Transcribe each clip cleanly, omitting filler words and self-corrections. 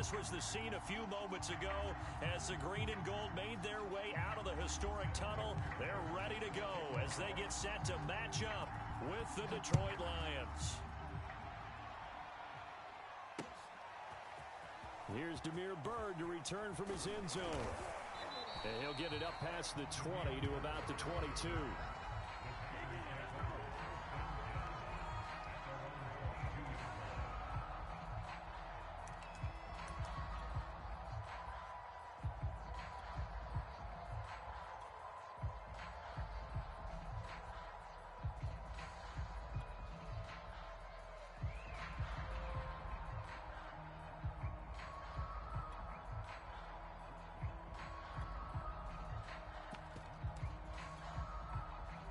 This was the scene a few moments ago as the green and gold made their way out of the historic tunnel. They're ready to go as they get set to match up with the Detroit Lions. Here's Damiere Byrd to return from his end zone. And he'll get it up past the 20 to about the 22.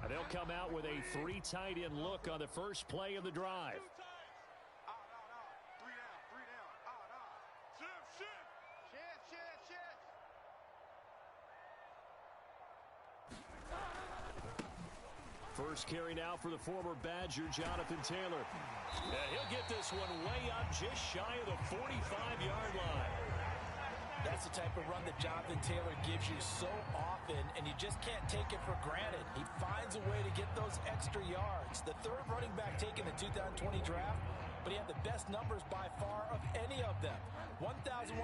They'll come out with a 3 tight end look on the first play of the drive. First carry now for the former Badger, Jonathan Taylor. He'll get this one way up just shy of the 45-yard line. That's the type of run that Jonathan Taylor gives you so often, and you just can't take it for granted. He finds a way to get those extra yards. The third running back taken in the 2020 draft, but he had the best numbers by far of any of them. 1,169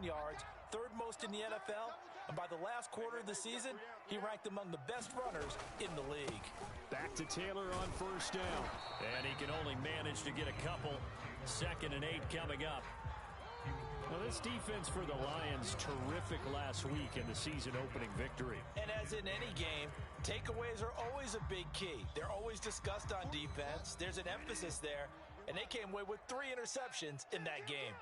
yards, third most in the NFL, and by the last quarter of the season, he ranked among the best runners in the league. Back to Taylor on first down, and he can only manage to get a couple. 2nd and 8 coming up. Well, this defense for the Lions, terrific last week in the season-opening victory. And as in any game, takeaways are always a big key. They're always discussed on defense. There's an emphasis there, and they came away with 3 interceptions in that game.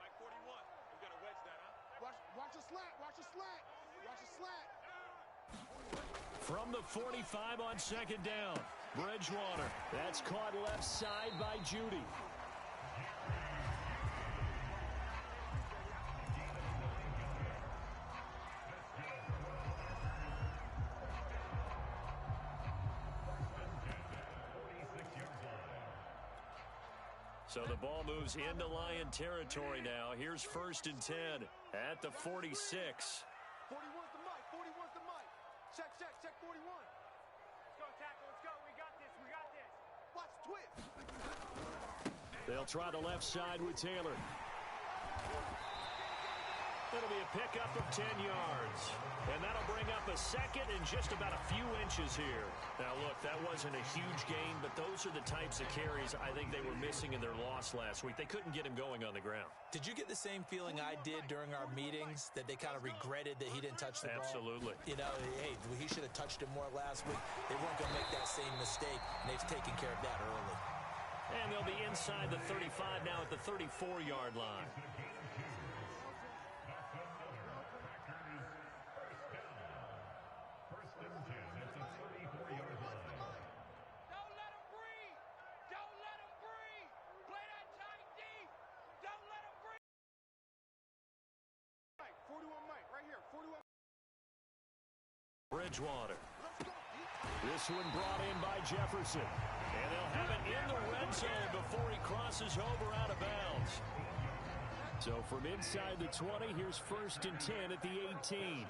Mike 41, we got a wedge that, huh? Watch the slat, watch the slat, watch the slat. From the 45 on 2nd down, Bridgewater. That's caught left side by Judy. So the ball moves into Lion territory now. Here's 1st and 10 at the 46. 41's the mic, 41's the mic. Check 41. Let's go, tackle, let's go. We got this, we got this. Watch twist. They'll try the left side with Taylor. It'll be a pickup of 10 yards. And that'll bring up a 2nd and just about a few inches here. Now, look, that wasn't a huge gain, but those are the types of carries I think they were missing in their loss last week. They couldn't get him going on the ground. Did you get the same feeling I did during our meetings, that they kind of regretted that he didn't touch the ball? Absolutely. You know, hey, he should have touched it more last week. They weren't going to make that same mistake, and they've taken care of that early. And they'll be inside the 35 now at the 34-yard line. Bridgewater. This one brought in by Jefferson. And they'll have it in the red zone before he crosses over out of bounds. So from inside the 20, here's 1st and 10 at the 18.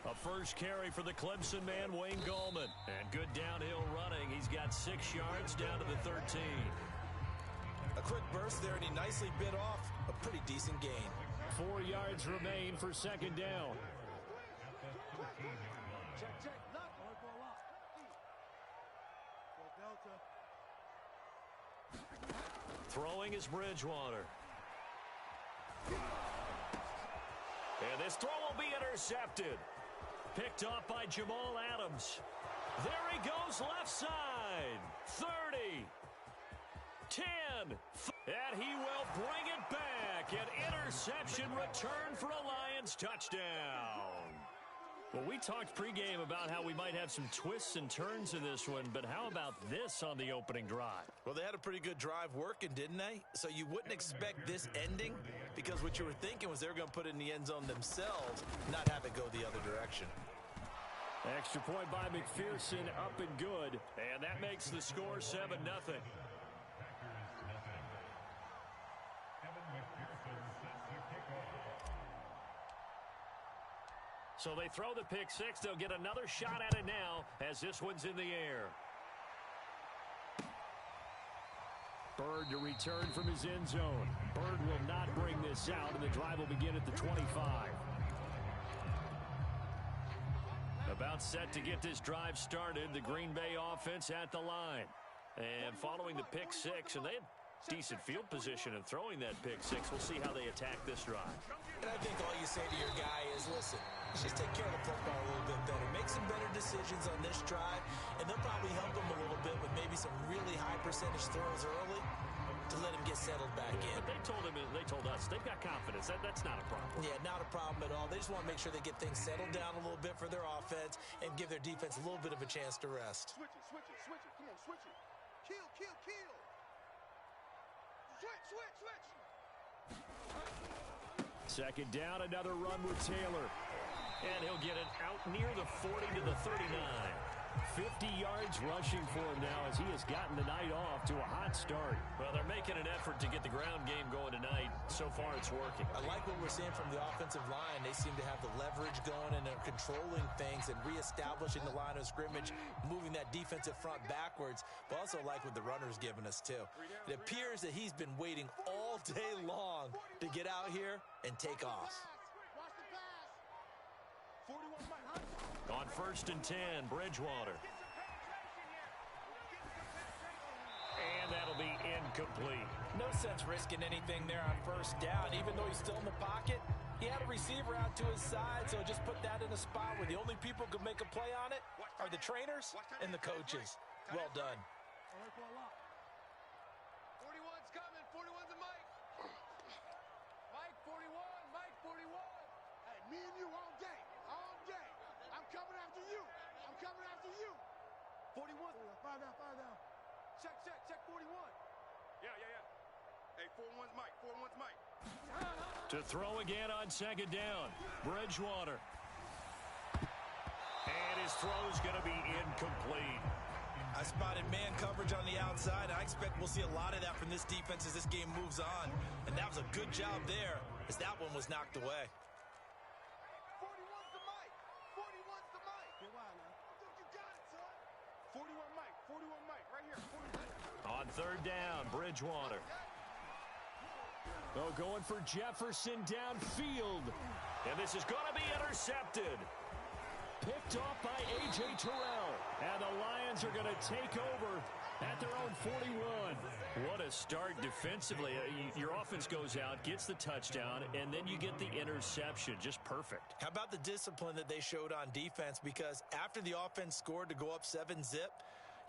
A first carry for the Clemson man, Wayne Gallman. And good downhill running. He's got 6 yards down to the 13. A quick burst there, and he nicely bit off a pretty decent gain. 4 yards remain for 2nd down. Check. Look. Delta. Throwing is Bridgewater. And this throw will be intercepted. Picked off by Jamal Adams. There he goes left side. 30. 10. And he will bring it back. An interception return for a Lions touchdown. Well, we talked pregame about how we might have some twists and turns in this one, but how about this on the opening drive? Well, they had a pretty good drive working, didn't they? So you wouldn't expect this ending, because what you were thinking was they were going to put it in the end zone themselves, not have it go the other direction. Extra point by McPherson, up and good. And that makes the score 7-0. So they throw the pick six. They'll get another shot at it now as this one's in the air. Bird to return from his end zone. Bird will not bring this out, and the drive will begin at the 25. About set to get this drive started, the Green Bay offense at the line. And following the pick six, and they had decent field position in throwing that pick six. We'll see how they attack this drive. And I think all you say to your guy is, listen, just take care of the football a little bit better. Make some better decisions on this drive, and they'll probably help him a little bit with maybe some really high percentage throws early to let him get settled back in. But they told us they've got confidence. That's not a problem. Yeah, not a problem at all. They just want to make sure they get things settled down a little bit for their offense and give their defense a little bit of a chance to rest. Switch it, switch it, switch it. Come on, switch it. Kill, kill, kill. Switch, switch, switch. Second down, another run with Taylor. And he'll get it out near the 40 to the 39. 50 yards rushing for him now as he has gotten the night off to a hot start. Well, they're making an effort to get the ground game going tonight. So far, it's working. I like what we're seeing from the offensive line. They seem to have the leverage going, and they're controlling things and reestablishing the line of scrimmage, moving that defensive front backwards, but also like what the runner's giving us, too. It appears that he's been waiting all day long to get out here and take off. Watch the pass. 41 Mike Hunt. On 1st and 10, Bridgewater. And that'll be incomplete. No sense risking anything there on 1st down. Even though he's still in the pocket, he had a receiver out to his side, so just put that in a spot where the only people who can make a play on it are the trainers and the coaches. Well done. 41's coming. 41's a Mike. Mike 41. Mike 41. Hey, me and you all day. All day. I'm coming after you. I'm coming after you. 41. Fire down, fire down. Check, check, check 41. Yeah. Hey, 41's Mike. 41's Mike. To throw again on 2nd down, Bridgewater. And his throw's going to be incomplete. I spotted man coverage on the outside. I expect we'll see a lot of that from this defense as this game moves on. And that was a good job there as that one was knocked away. 41's the Mike. 41's the Mike. Get wild now. I think you got it, son. 41 Mike. 41 Mike. Right here. 41. On 3rd down, Bridgewater. Oh, going for Jefferson downfield. And this is going to be intercepted. Picked off by A.J. Terrell. And the Lions are going to take over at their own 41. What a start defensively. Your offense goes out, gets the touchdown, and then you get the interception. Just perfect. How about the discipline that they showed on defense? Because after the offense scored to go up 7-zip,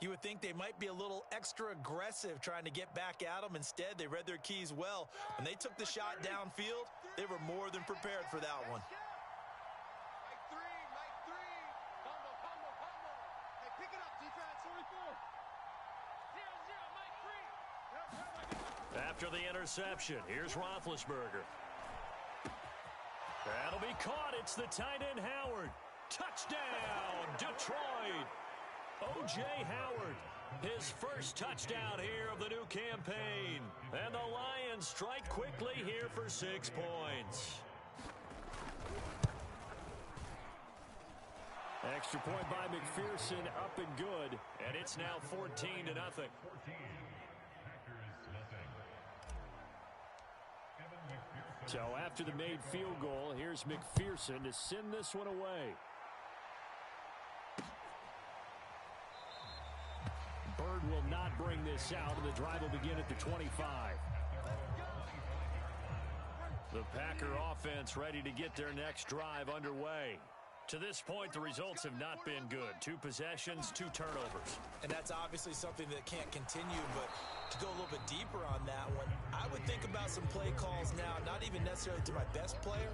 you would think they might be a little extra aggressive trying to get back at them. Instead, they read their keys well. When they took the shot downfield, they were more than prepared for that one. Mike 3. Mike 3. Humble. Hey, pick it up, defense. 44. 0-0. Mike 3. After the interception, here's Roethlisberger. That'll be caught. It's the tight end, Howard. Touchdown, Detroit. O.J. Howard, his first touchdown here of the new campaign. And the Lions strike quickly here for 6 points. Extra point by McPherson, up and good. And it's now 14-0. So after the made field goal, here's McPherson to send this one away. Bird will not bring this out, and the drive will begin at the 25. The Packer offense ready to get their next drive underway. To this point, the results have not been good. 2 possessions, 2 turnovers. And that's obviously something that can't continue, but to go a little bit deeper on that one, I would think about some play calls now, not even necessarily to my best player,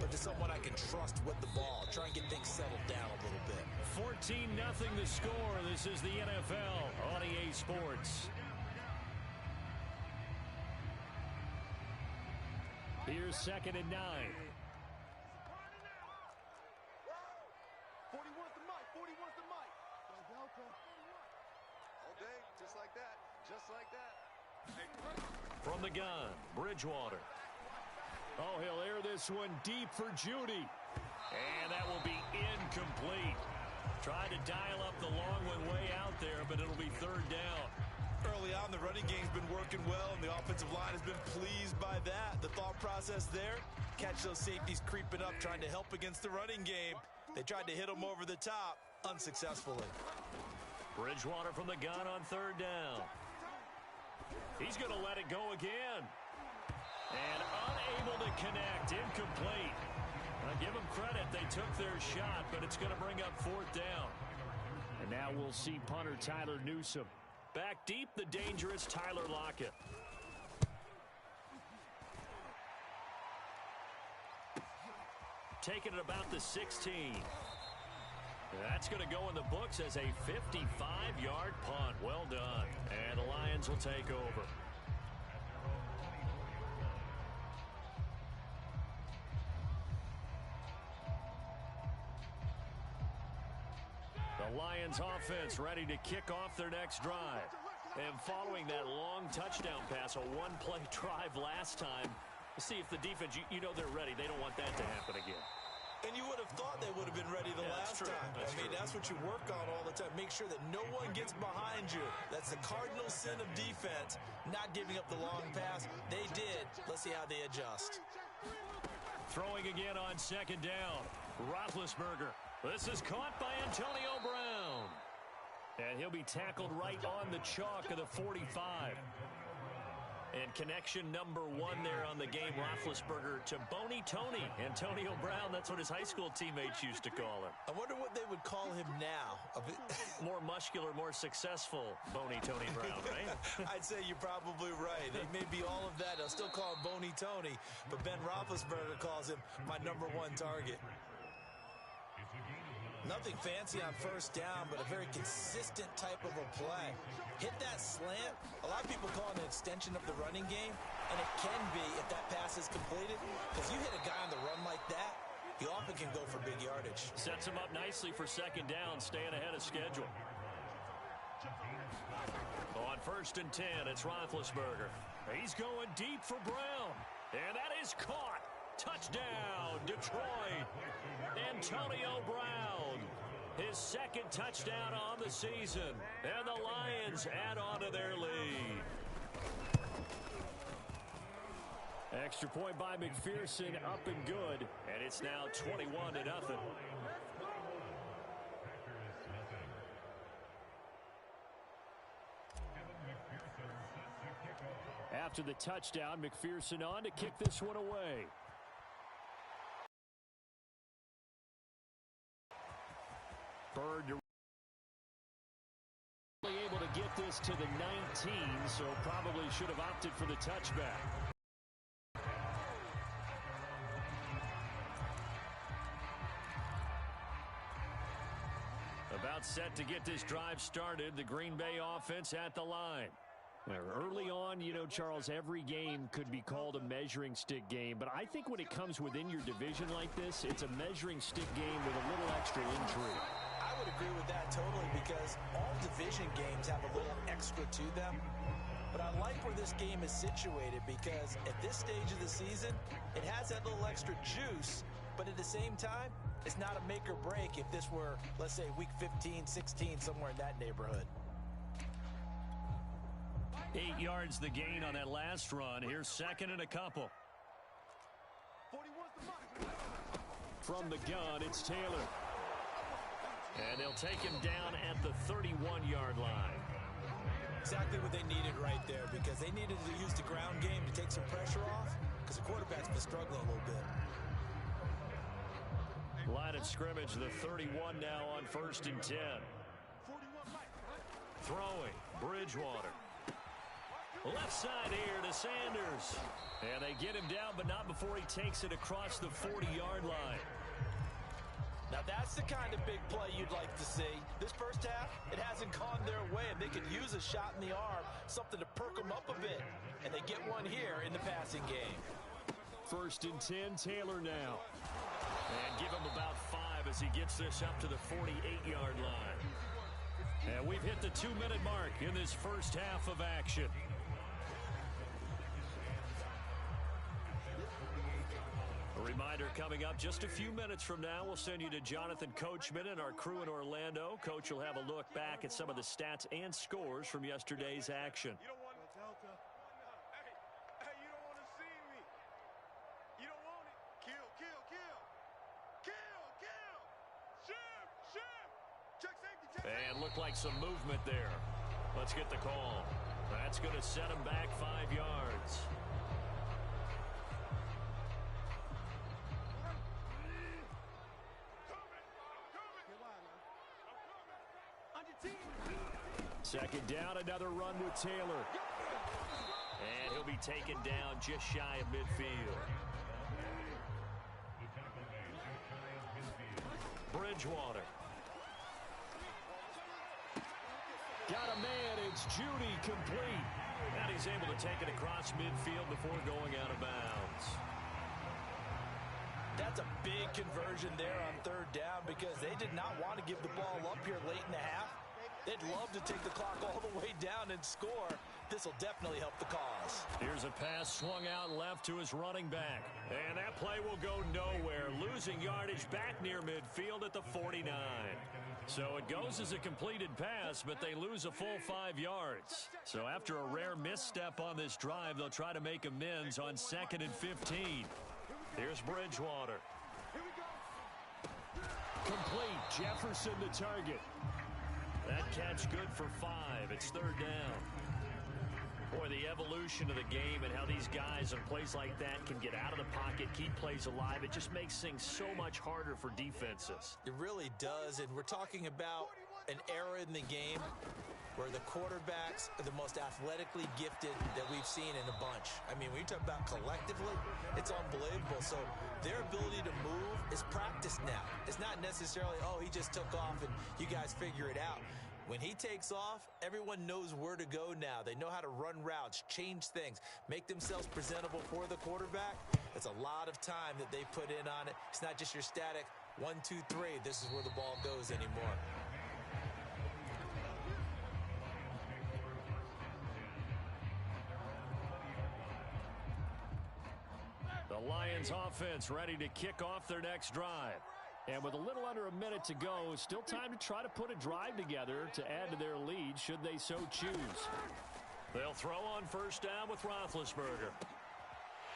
but to someone I can trust with the ball. Try and get things settled down a little bit. 14-0 the score. This is the NFL on EA Sports. Here's 2nd and 9. 41's the Mike. All day, just like that. Just like that. From the gun, Bridgewater. Oh, he'll air this one deep for Judy. And that will be incomplete. Tried to dial up the long one way out there, but it'll be third down. Early on, the running game's been working well, and the offensive line has been pleased by that. The thought process there, catch those safeties creeping up, trying to help against the running game. They tried to hit them over the top, unsuccessfully. Bridgewater from the gun on third down. He's going to let it go again. And unable to connect, incomplete. I give them credit, they took their shot, but it's going to bring up fourth down. And now we'll see punter Tyler Newsome. Back deep, the dangerous Tyler Lockett. Taking it about the 16. That's going to go in the books as a 55-yard punt. Well done. And the Lions will take over. The Lions offense ready to kick off their next drive. And following that long touchdown pass, a one-play drive last time, see if the defense, you know they're ready. They don't want that to happen again. And you would have thought they would have been ready the last time. That's what you work on all the time. Make sure that no one gets behind you. That's the cardinal sin of defense, not giving up the long pass. They did. Let's see how they adjust. Throwing again on second down. Roethlisberger. This is caught by Antonio Brown. And he'll be tackled right on the chalk of the 45. And connection number one there on the game, Roethlisberger to Boney Tony. Antonio Brown, that's what his high school teammates used to call him. I wonder what they would call him now. More muscular, more successful Boney Tony Brown, right? I'd say you're probably right. It may be all of that. I'll still call him Boney Tony, but Ben Roethlisberger calls him my number one target. Nothing fancy on first down, but a very consistent type of a play. Hit that slant. A lot of people call it an extension of the running game, and it can be if that pass is completed. Because you hit a guy on the run like that, he often can go for big yardage. Sets him up nicely for second down, staying ahead of schedule. On first and 10, it's Roethlisberger. He's going deep for Brown, and that is caught. Touchdown, Detroit. Antonio Brown, his second touchdown on the season, and the Lions add on to their lead. Extra point by McPherson, up and good, and it's now 21-0. After the touchdown, McPherson on to kick this one away. Bird able to get this to the 19, so probably should have opted for the touchback. About set to get this drive started, the Green Bay offense at the line. Early on, you know, Charles, every game could be called a measuring stick game, but I think when it comes within your division like this, it's a measuring stick game with a little extra intrigue. I would agree with that totally, because all division games have a little extra to them. But I like where this game is situated, because at this stage of the season, it has that little extra juice, but at the same time, it's not a make or break if this were, let's say, week 15, 16, somewhere in that neighborhood. 8 yards the gain on that last run. Here's second and a couple. From the gun, it's Taylor. And they'll take him down at the 31-yard line. Exactly what they needed right there, because they needed to use the ground game to take some pressure off, because the quarterback's been struggling a little bit. Line of scrimmage, the 31 now on first and 10. Throwing, Bridgewater. Left side here to Sanders. And they get him down, but not before he takes it across the 40-yard line. Now that's the kind of big play you'd like to see. This first half, it hasn't gone their way, and they could use a shot in the arm, something to perk them up a bit. And they get one here in the passing game. First and 10, Taylor now. And give him about 5 as he gets this up to the 48-yard line. And we've hit the 2-minute mark in this first half of action. A reminder coming up just a few minutes from now, we'll send you to Jonathan Coachman and our crew in Orlando. Coach will have a look back at some of the stats and scores from yesterday's action. You don't want it. Delta. Hey, you don't want to see me. You don't want it. Kill, kill, kill. Kill, kill. Shift, shift. Check safety, check safety. And looked like some movement there. Let's get the call. That's going to set him back 5 yards. Second down, another run with Taylor. And he'll be taken down just shy of midfield. Bridgewater. Got a man, it's Judy complete. And he's able to take it across midfield before going out of bounds. That's a big conversion there on third down because they did not want to give the ball up here late in the half. They'd love to take the clock all the way down and score. This will definitely help the cause. Here's a pass swung out left to his running back. And that play will go nowhere. Losing yardage back near midfield at the 49. So it goes as a completed pass, but they lose a full 5 yards. So after a rare misstep on this drive, they'll try to make amends on 2nd and 15. Here's Bridgewater. Complete. Jefferson the target. That catch good for 5. It's third down. Boy, the evolution of the game and how these guys in plays like that can get out of the pocket, keep plays alive, it just makes things so much harder for defenses. It really does, and we're talking about an era in the game where the quarterbacks are the most athletically gifted that we've seen in a bunch. I mean, when you talk about collectively, it's unbelievable. So their ability to move is practiced now. It's not necessarily, oh, he just took off and you guys figure it out. When he takes off, everyone knows where to go now. They know how to run routes, change things, make themselves presentable for the quarterback. It's a lot of time that they put in on it. It's not just your static 1, 2, 3. This is where the ball goes anymore. The Lions offense ready to kick off their next drive. And with a little under a minute to go, still time to try to put a drive together to add to their lead should they so choose. They'll throw on first down with Roethlisberger.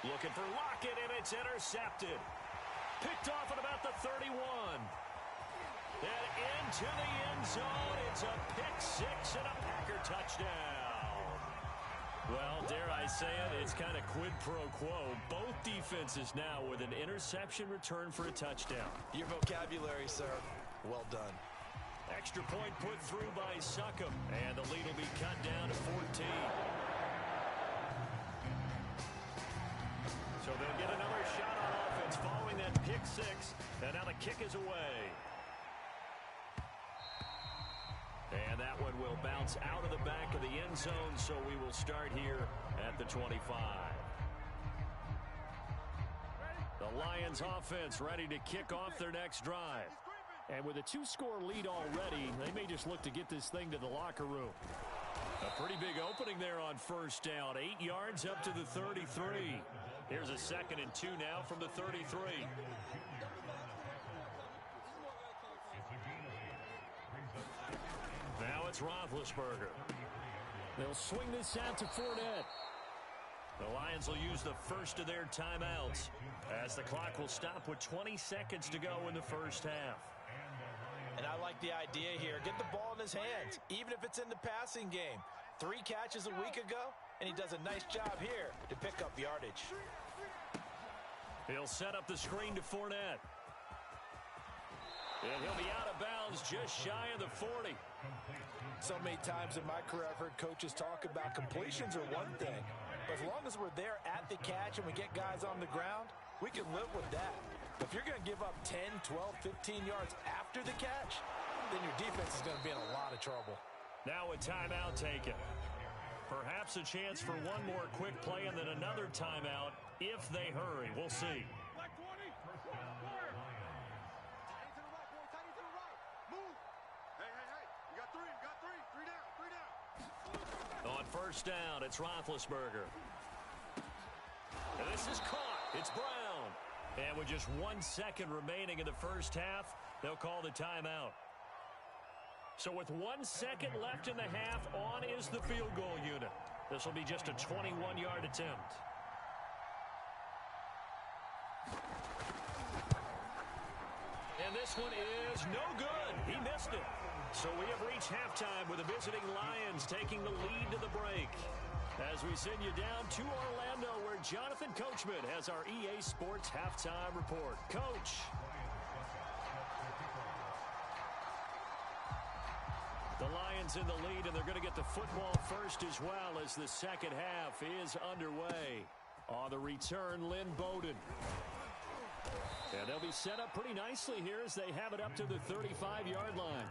Looking for Lockett, and it's intercepted. Picked off at about the 31. And into the end zone. It's a pick six and a Packer touchdown. Well, dare I say it, it's kind of quid pro quo. Both defenses now with an interception return for a touchdown. Your vocabulary, sir. Well done. Extra point put through by Succop, and the lead will be cut down to 14. So they'll get another shot on offense following that pick six, and now the kick is away. And that one will bounce out of the back of the end zone, so we will start here at the 25. The Lions offense ready to kick off their next drive. And with a 2-score lead already, they may just look to get this thing to the locker room. A pretty big opening there on first down. 8 yards up to the 33. Here's a 2nd and 2 now from the 33. Now it's Roethlisberger. They'll swing this out to Fournette. The Lions will use the first of their timeouts as the clock will stop with 20 seconds to go in the first half. And I like the idea here. Get the ball in his hands, even if it's in the passing game. 3 catches a week ago, and he does a nice job here to pick up yardage. He'll set up the screen to Fournette. And he'll be out of bounds just shy of the 40. So many times in my career I've heard coaches talk about completions are one thing. But as long as we're there at the catch and we get guys on the ground, we can live with that. If you're going to give up 10, 12, 15 yards after the catch, then your defense is going to be in a lot of trouble. Now a timeout taken. Perhaps a chance for one more quick play and then another timeout if they hurry. We'll see. Move. Hey, hey, hey. You got 3. On first down, it's Roethlisberger. And this is caught. It's Brown. And with just 1 second remaining in the first half, they'll call the timeout. So with 1 second left in the half, on is the field goal unit. This will be just a 21-yard attempt. And this one is no good. He missed it. So we have reached halftime with the visiting Lions taking the lead to the break. As we send you down to Orlando, where Jonathan Coachman has our EA Sports halftime report. Coach. The Lions in the lead, and they're going to get the football first as well as the second half is underway. On the return, Lynn Bowden. And they'll be set up pretty nicely here as they have it up to the 35-yard line.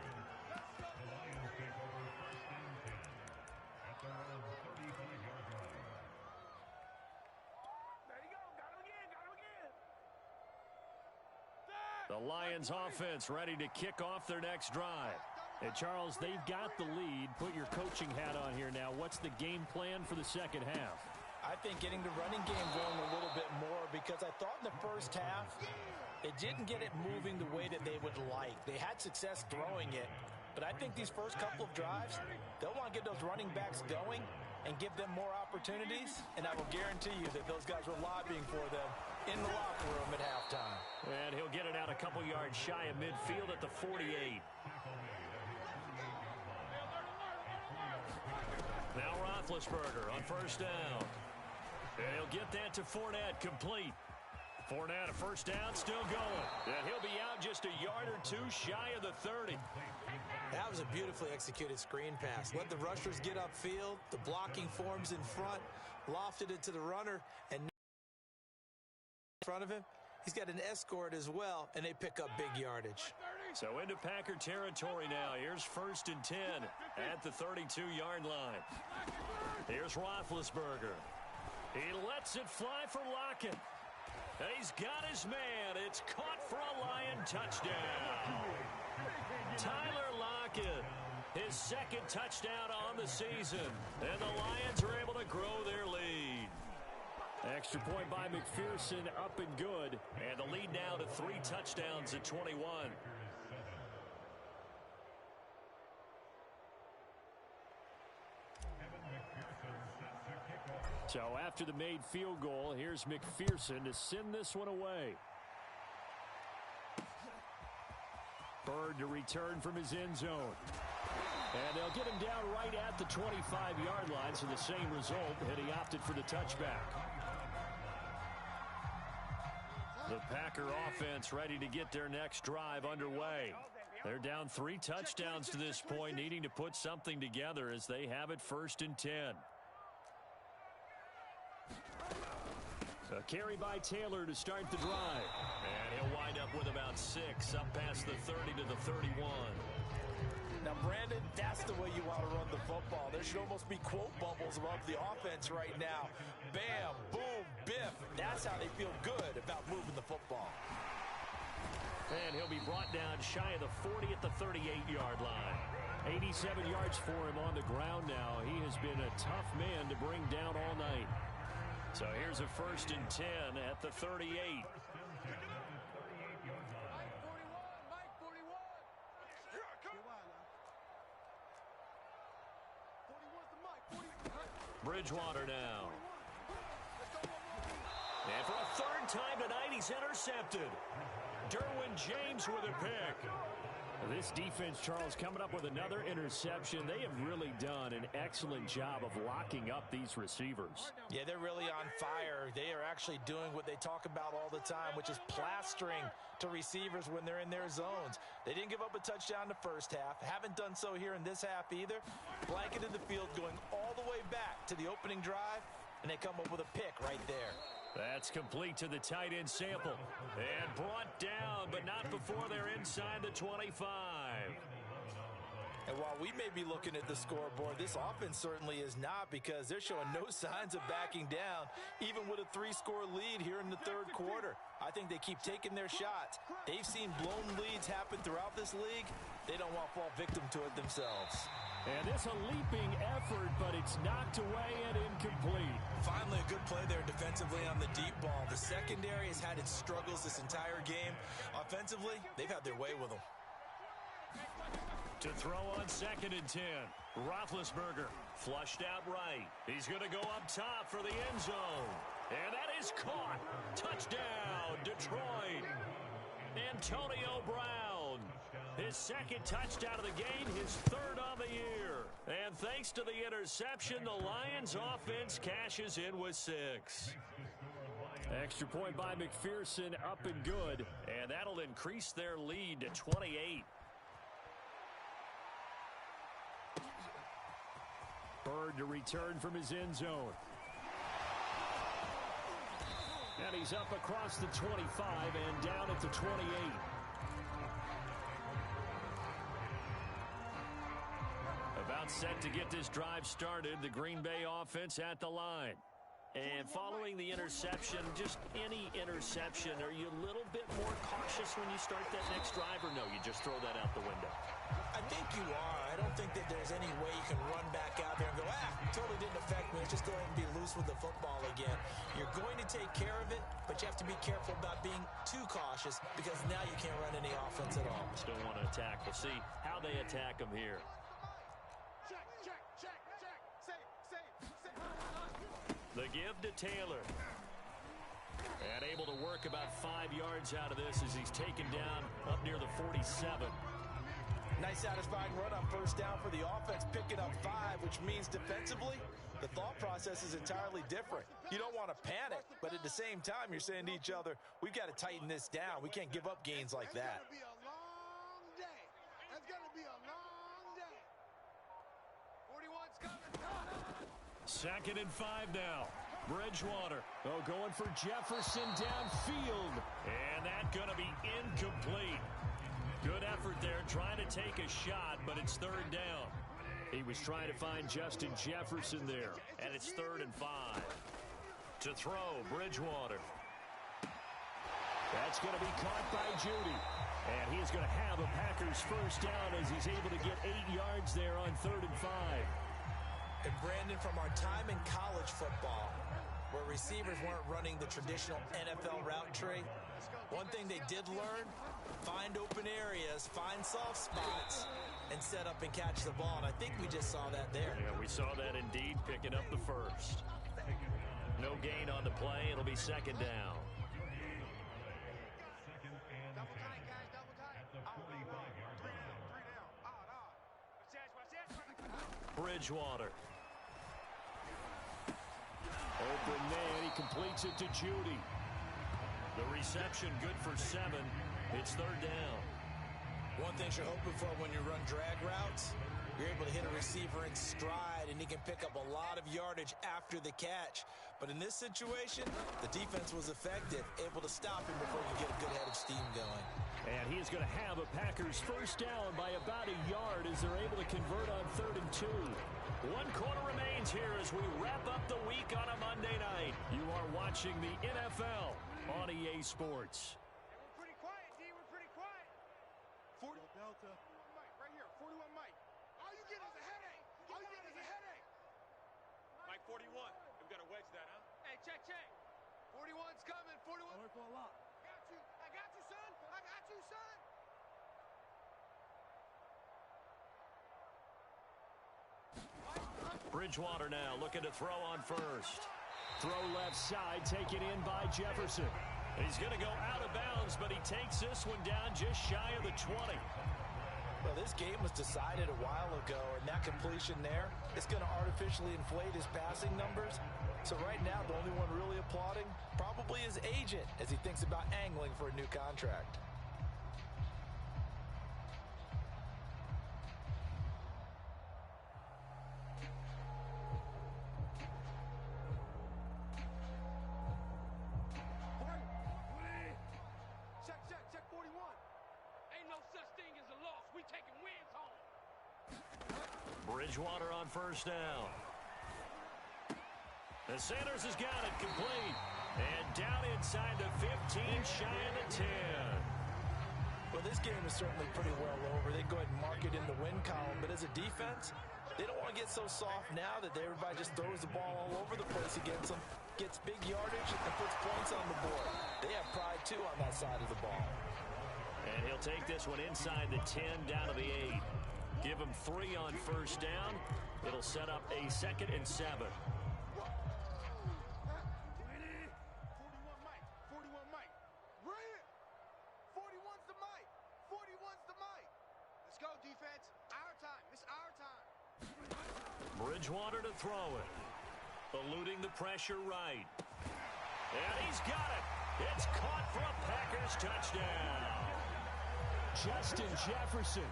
The Lions offense ready to kick off their next drive. And Charles, they've got the lead. Put your coaching hat on here now. What's the game plan for the second half? I think getting the running game going a little bit more, because I thought in the first half it didn't get it moving the way that they would like. They had success throwing it, but I think these first couple of drives, they'll want to get those running backs going and give them more opportunities, and I will guarantee you that those guys were lobbying for them in the locker room at halftime. And he'll get it out a couple yards shy of midfield at the 48. Now Roethlisberger on first down. And he'll get that to Fournette, complete. Fournette, a first down, still going. And he'll be out just a yard or two shy of the 30. That was a beautifully executed screen pass. Let the rushers get upfield. The blocking forms in front. Lofted it to the runner. And in front of him, he's got an escort as well, and they pick up big yardage. So into Packer territory now. Here's 1st and 10 at the 32-yard line. Here's Roethlisberger. He lets it fly for Lockett. He's got his man. It's caught for a Lion touchdown. Tyler Lockett, his second touchdown on the season. And the Lions are able to grow their lead. Extra point by McPherson, up and good. And the lead now to 3 touchdowns at 21. So after the made field goal, here's McPherson to send this one away. Bird to return from his end zone. And they'll get him down right at the 25-yard line, so the same result, and he opted for the touchback. The Packer offense ready to get their next drive underway. They're down 3 touchdowns to this point, needing to put something together as they have it 1st and 10. A carry by Taylor to start the drive. And he'll wind up with about 6, up past the 30 to the 31. Now, Brandon, that's the way you want to run the football. There should almost be quote bubbles above the offense right now. Bam, boom, biff. That's how they feel good about moving the football. And he'll be brought down shy of the 40 at the 38-yard line. 87 yards for him on the ground now. He has been a tough man to bring down all night. So here's a 1st and 10 at the 38. Bridgewater now. And for a 3rd time tonight, he's intercepted. Derwin James with a pick. This defense, Charles, coming up with another interception. They have really done an excellent job of locking up these receivers. Yeah, they're really on fire. They are actually doing what they talk about all the time, which is plastering to receivers when they're in their zones. They didn't give up a touchdown in the first half. Haven't done so here in this half either. Blanketed the field going all the way back to the opening drive, and they come up with a pick right there. That's complete to the tight end Sample. And brought down, but not before they're inside the 25. And while we may be looking at the scoreboard, this offense certainly is not, because they're showing no signs of backing down, even with a 3-score lead here in the 3rd quarter. I think they keep taking their shots. They've seen blown leads happen throughout this league. They don't want to fall victim to it themselves. And it's a leaping effort, but it's knocked away and incomplete. Finally, a good play there defensively on the deep ball. The secondary has had its struggles this entire game. Offensively, they've had their way with them. To throw on 2nd and 10. Roethlisberger flushed out right. He's going to go up top for the end zone. And that is caught. Touchdown, Detroit. Antonio Brown. His 2nd touchdown of the game, his 3rd on the year. And thanks to the interception, the Lions offense cashes in with 6. Extra point by McPherson, up and good. And that'll increase their lead to 28. Bird to return from his end zone. And he's up across the 25 and down at the 28. About set to get this drive started, the Green Bay offense at the line. And following the interception, just any interception, are you a little bit more cautious when you start that next drive, or no, you just throw that out the window? I think you are. I don't think that there's any way you can run back out there and go, totally didn't affect me. Let's just go ahead and be loose with the football again. You're going to take care of it, but you have to be careful about being too cautious because now you can't run any offense at all. Still want to attack. We'll see how they attack them here. The give to Taylor. And able to work about 5 yards out of this as he's taken down up near the 47. Nice satisfying run on 1st down for the offense, picking up 5, which means defensively, the thought process is entirely different. You don't want to panic, but at the same time, you're saying to each other, we've got to tighten this down. We can't give up gains like that. It's going to be a long day. It's going to be a long day. 41's coming. 2nd and 5 now. Bridgewater. Going for Jefferson downfield. And that's going to be incomplete. Good effort there trying to take a shot, but it's 3rd down. He was trying to find Justin Jefferson there, and it's 3rd and 5. To throw, Bridgewater. That's going to be caught by Judy. And he is going to have a Packers 1st down as he's able to get 8 yards there on 3rd and 5. And Brandon, from our time in college football, where receivers weren't running the traditional NFL route tree, one thing they did learn, find open areas, find soft spots, and set up and catch the ball. And I think we just saw that there. Yeah, we saw that indeed, picking up the 1st. No gain on the play. It'll be 2nd down. Double tight, guys, double tight. 3 down. Bridgewater. Open man, he completes it to Judy. The reception good for 7. It's 3rd down. One thing you're hoping for when you run drag routes, you're able to hit a receiver in stride and he can pick up a lot of yardage after the catch. But in this situation, the defense was effective, able to stop him before you get a good head of steam going. And he is going to have a Packers 1st down by about a yard as they're able to convert on 3rd and 2. 1 quarter remains here as we wrap up the week on a Monday night. You are watching the NFL on EA Sports. We're pretty quiet, D. We're pretty quiet. 40 Delta. Mike, right here. 41 Mike. All you get is a headache. All you get is a headache. Mike 41. We've got to wedge that, huh? Hey, check. 41's coming. 41. I work for a lot. I got you, son. I got you, son. Bridgewater now looking to throw on 1st. Throw left side, taken in by Jefferson. He's going to go out of bounds, but he takes this one down just shy of the 20. Well, this game was decided a while ago, and that completion there is going to artificially inflate his passing numbers. So right now, the only one really applauding probably his agent as he thinks about angling for a new contract. Check 41. Ain't no such thing as a loss. We taking wins home. Bridgewater on 1st down. And Sanders has got it complete. And down inside the 15, shy of the 10. Well, this game is certainly pretty well over. They go ahead and mark it in the win column. But as a defense, they don't want to get so soft now that everybody just throws the ball all over the place against them, gets big yardage, and puts points on the board. They have pride, too, on that side of the ball. And he'll take this one inside the 10, down to the 8. Give him 3 on first down. It'll set up a 2nd and 7. 41 Mike. 41 Mike. Bring it. 41's the Mike. 41's the Mike. Let's go, defense. Our time. It's our time. Bridgewater to throw it. Eluding the pressure right. And he's got it. It's caught for a Packers touchdown. Justin Jefferson,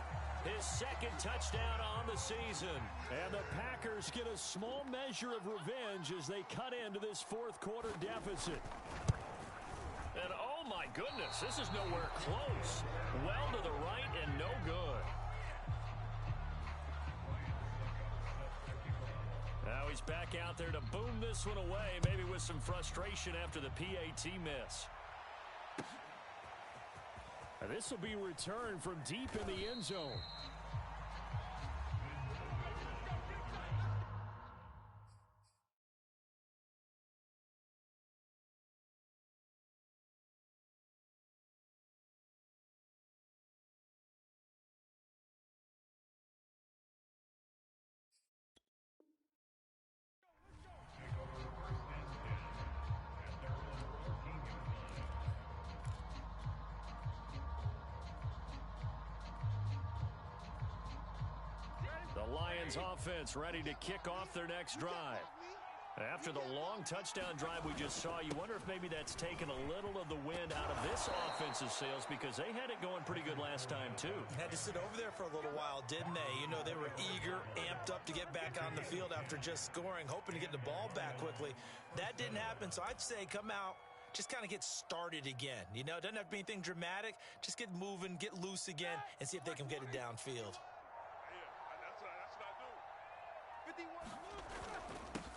his 2nd touchdown on the season. And the Packers get a small measure of revenge as they cut into this 4th quarter deficit. And oh my goodness, this is nowhere close. Well to the right and no good. Now he's back out there to boom this one away, maybe with some frustration after the PAT miss. This will be returned from deep in the end zone. The Lions offense ready to kick off their next drive. After the long touchdown drive we just saw, you wonder if maybe that's taken a little of the wind out of this offensive sails because they had it going pretty good last time too. Had to sit over there for a little while, didn't they? You know, they were eager, amped up to get back on the field after just scoring, hoping to get the ball back quickly. That didn't happen, so I'd say come out, just kind of get started again. You know, it doesn't have to be anything dramatic. Just get moving, get loose again, and see if they can get it downfield.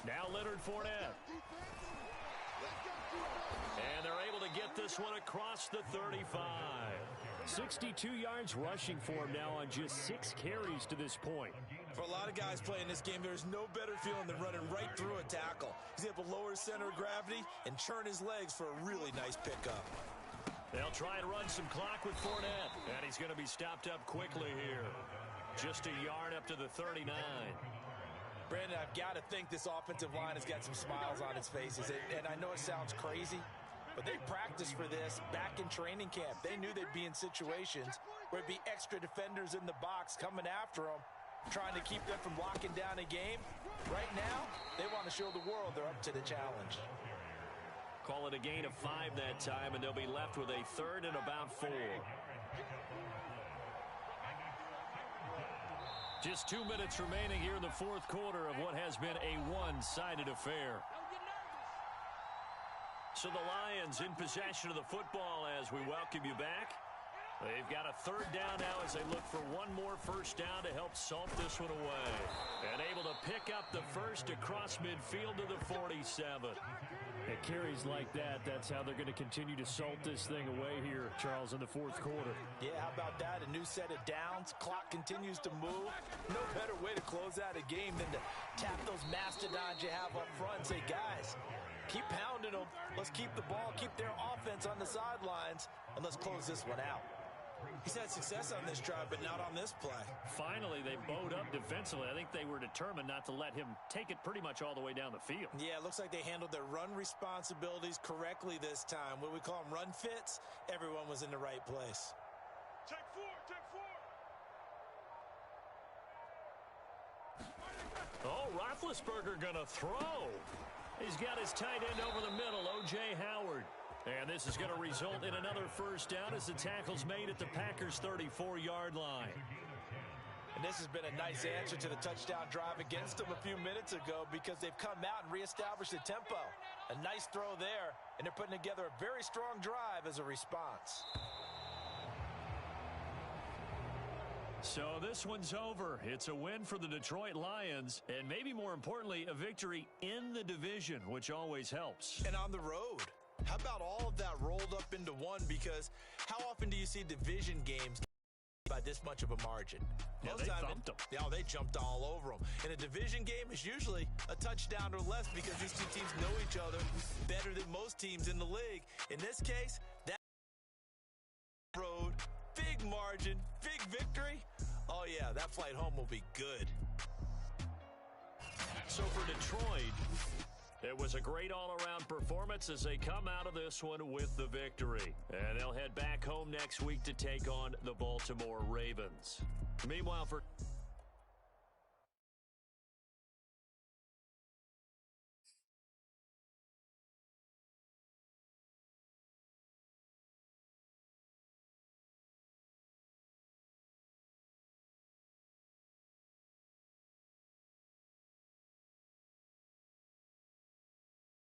Now Leonard Fournette. And they're able to get this one across the 35. 62 yards rushing for him now on just 6 carries to this point. For a lot of guys playing this game, there's no better feeling than running right through a tackle. He's able to lower his center of gravity and churn his legs for a really nice pickup. They'll try and run some clock with Fournette. And he's going to be stopped up quickly here. Just a yard up to the 39. Brandon, I've got to think this offensive line has got some smiles on its faces. And I know it sounds crazy, but they practiced for this back in training camp. They knew they'd be in situations where it'd be extra defenders in the box coming after them, trying to keep them from locking down a game. Right now, they want to show the world they're up to the challenge. Call it a gain of 5 that time, and they'll be left with a 3rd and about 4. Just 2 minutes remaining here in the 4th quarter of what has been a one-sided affair. So the Lions in possession of the football as we welcome you back. They've got a 3rd down now as they look for one more first down to help salt this one away. And able to pick up the first across midfield to the 47. At carries like that, that's how they're going to continue to salt this thing away here, Charles, in the 4th quarter. Yeah, how about that? A new set of downs. Clock continues to move. No better way to close out a game than to tap those mastodons you have up front and say, guys, keep pounding them. Let's keep the ball, keep their offense on the sidelines, and let's close this one out. He's had success on this drive, but not on this play. Finally, they bowed up defensively. I think they were determined not to let him take it pretty much all the way down the field. Yeah, it looks like they handled their run responsibilities correctly this time. What we call them run fits, everyone was in the right place. Take 4, take 4. Oh, Roethlisberger gonna throw. He's got his tight end over the middle, O.J. Howard. And this is going to result in another first down as the tackle's made at the Packers' 34-yard line. And this has been a nice answer to the touchdown drive against them a few minutes ago because they've come out and reestablished the tempo. A nice throw there, and they're putting together a very strong drive as a response. So this one's over. It's a win for the Detroit Lions, and maybe more importantly, a victory in the division, which always helps. And on the road. How about all of that rolled up into one? Because how often do you see division games by this much of a margin? Yeah, they thumped them. Yeah, they jumped all over them. In a division game, it's usually a touchdown or less because these two teams know each other better than most teams in the league. In this case, that road, big margin, big victory. Oh, yeah, that flight home will be good. So for Detroit, it was a great all-around performance as they come out of this one with the victory. And they'll head back home next week to take on the Baltimore Ravens. Meanwhile, for